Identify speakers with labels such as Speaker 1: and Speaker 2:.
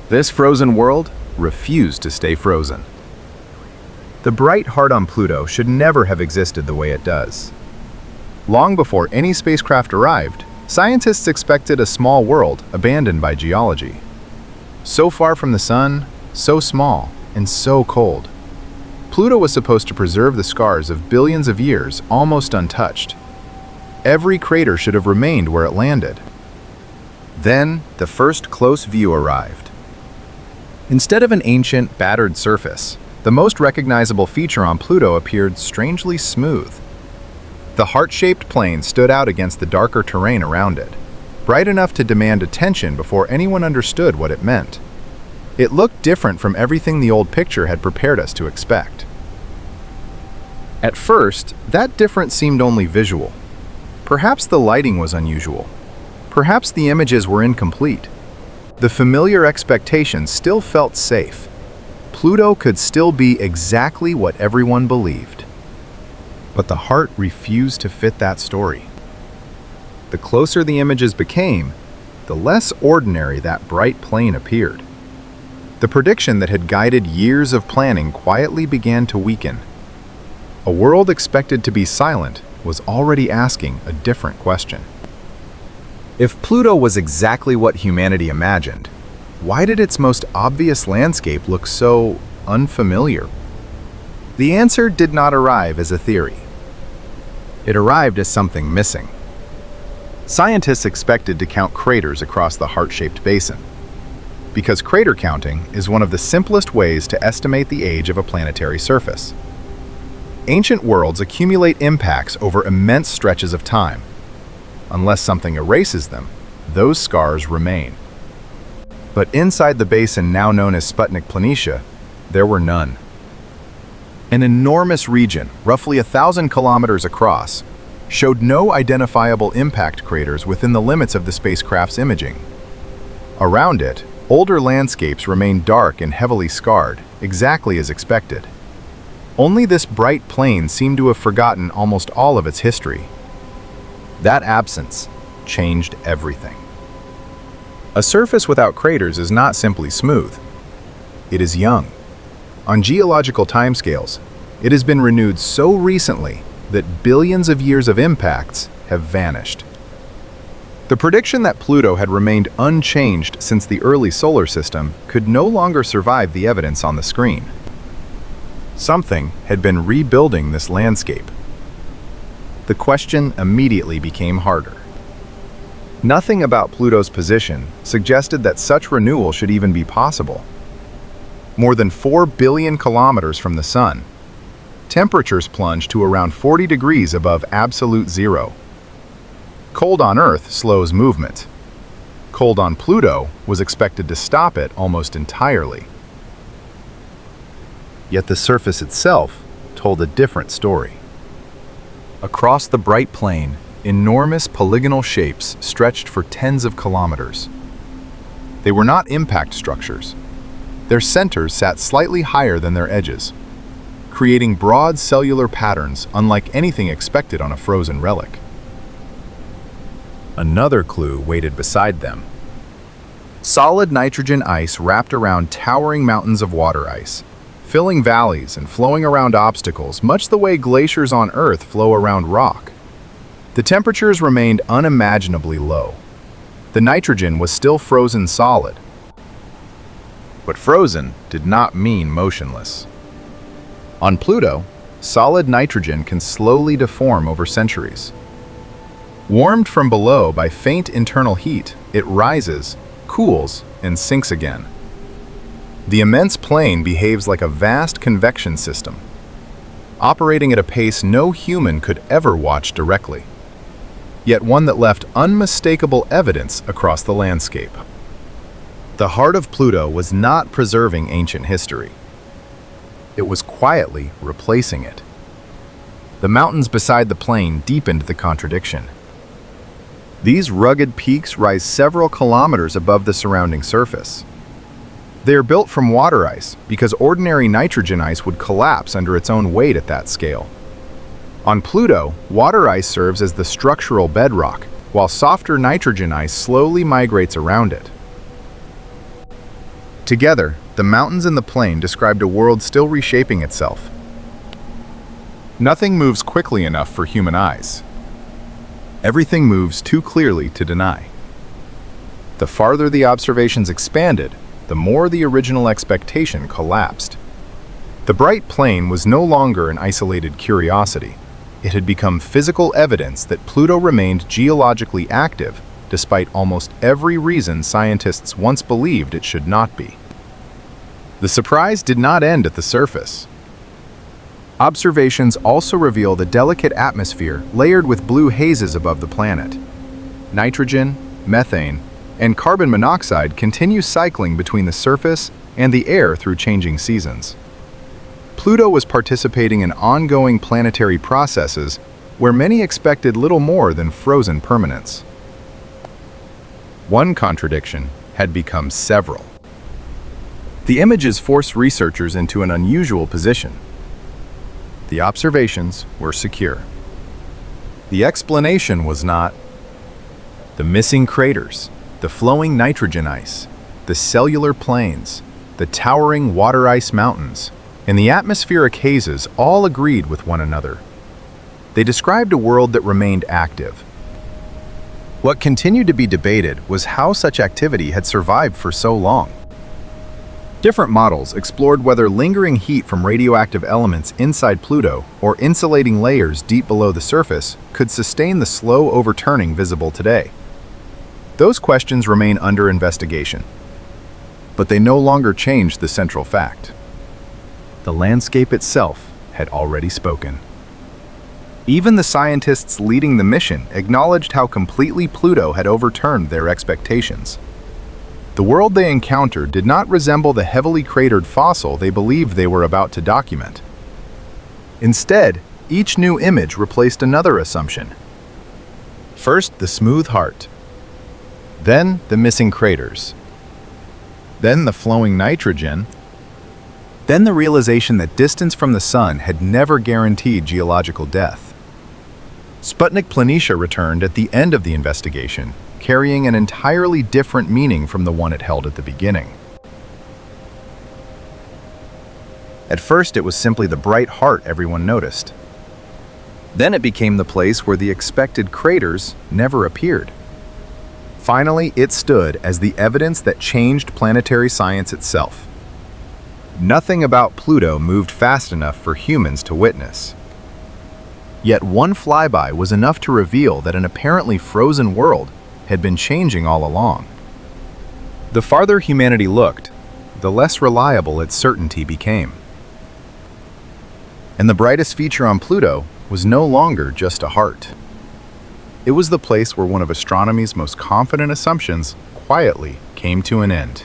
Speaker 1: This frozen world refused to stay frozen. The bright heart on Pluto should never have existed the way it does. Long before any spacecraft arrived, scientists expected a small world abandoned by geology. So far from the sun, so small, and so cold. Pluto was supposed to preserve the scars of billions of years almost untouched. Every crater should have remained where it landed. Then, the first close view arrived. Instead of an ancient, battered surface, the most recognizable feature on Pluto appeared strangely smooth. The heart-shaped plane stood out against the darker terrain around it, bright enough to demand attention before anyone understood what it meant. It looked different from everything the old picture had prepared us to expect. At first, that difference seemed only visual. Perhaps the lighting was unusual. Perhaps the images were incomplete. The familiar expectations still felt safe. Pluto could still be exactly what everyone believed. But the heart refused to fit that story. The closer the images became, the less ordinary that bright plane appeared. The prediction that had guided years of planning quietly began to weaken. A world expected to be silent was already asking a different question. If Pluto was exactly what humanity imagined, why did its most obvious landscape look so unfamiliar? The answer did not arrive as a theory. It arrived as something missing. Scientists expected to count craters across the heart-shaped basin, because crater counting is one of the simplest ways to estimate the age of a planetary surface. Ancient worlds accumulate impacts over immense stretches of time. Unless something erases them, those scars remain. But inside the basin now known as Sputnik Planitia, there were none. An enormous region, roughly 1,000 kilometers across, showed no identifiable impact craters within the limits of the spacecraft's imaging. Around it, older landscapes remained dark and heavily scarred, exactly as expected. Only this bright plane seemed to have forgotten almost all of its history. That absence changed everything. A surface without craters is not simply smooth. It is young. On geological timescales, it has been renewed so recently that billions of years of impacts have vanished. The prediction that Pluto had remained unchanged since the early solar system could no longer survive the evidence on the screen. Something had been rebuilding this landscape. The question immediately became harder. Nothing about Pluto's position suggested that such renewal should even be possible. More than 4 billion kilometers from the sun, temperatures plunged to around 40 degrees above absolute zero. Cold on Earth slows movement. Cold on Pluto was expected to stop it almost entirely. Yet the surface itself told a different story. Across the bright plane, enormous polygonal shapes stretched for tens of kilometers. They were not impact structures. Their centers sat slightly higher than their edges, creating broad cellular patterns unlike anything expected on a frozen relic. Another clue waited beside them. Solid nitrogen ice wrapped around towering mountains of water ice, filling valleys and flowing around obstacles much the way glaciers on Earth flow around rock. The temperatures remained unimaginably low. The nitrogen was still frozen solid. But frozen did not mean motionless. On Pluto, solid nitrogen can slowly deform over centuries. Warmed from below by faint internal heat, it rises, cools, and sinks again. The immense plane behaves like a vast convection system, operating at a pace no human could ever watch directly, yet one that left unmistakable evidence across the landscape. The heart of Pluto was not preserving ancient history. It was quietly replacing it. The mountains beside the plane deepened the contradiction. These rugged peaks rise several kilometers above the surrounding surface. They are built from water ice because ordinary nitrogen ice would collapse under its own weight at that scale. On Pluto, water ice serves as the structural bedrock, while softer nitrogen ice slowly migrates around it. Together, the mountains and the plain described a world still reshaping itself. Nothing moves quickly enough for human eyes. Everything moves too clearly to deny. The farther the observations expanded, the more the original expectation collapsed. The bright plain was no longer an isolated curiosity. It had become physical evidence that Pluto remained geologically active, despite almost every reason scientists once believed it should not be. The surprise did not end at the surface. Observations also reveal the delicate atmosphere layered with blue hazes above the planet. Nitrogen, methane, and carbon monoxide continue cycling between the surface and the air through changing seasons. Pluto was participating in ongoing planetary processes where many expected little more than frozen permanence. One contradiction had become several. The images forced researchers into an unusual position. The observations were secure. The explanation was not. The missing craters, the flowing nitrogen ice, the cellular plains, the towering water ice mountains, and the atmospheric hazes all agreed with one another. They described a world that remained active. What continued to be debated was how such activity had survived for so long. Different models explored whether lingering heat from radioactive elements inside Pluto or insulating layers deep below the surface could sustain the slow overturning visible today. Those questions remain under investigation, but they no longer change the central fact. The landscape itself had already spoken. Even the scientists leading the mission acknowledged how completely Pluto had overturned their expectations. The world they encountered did not resemble the heavily cratered fossil they believed they were about to document. Instead, each new image replaced another assumption. First, the smooth heart. Then, the missing craters. Then, the flowing nitrogen. Then, the realization that distance from the sun had never guaranteed geological death. Sputnik Planitia returned at the end of the investigation, carrying an entirely different meaning from the one it held at the beginning. At first, it was simply the bright heart everyone noticed. Then it became the place where the expected craters never appeared. Finally, it stood as the evidence that changed planetary science itself. Nothing about Pluto moved fast enough for humans to witness. Yet one flyby was enough to reveal that an apparently frozen world had been changing all along. The farther humanity looked, the less reliable its certainty became. And the brightest feature on Pluto was no longer just a heart. It was the place where one of astronomy's most confident assumptions quietly came to an end.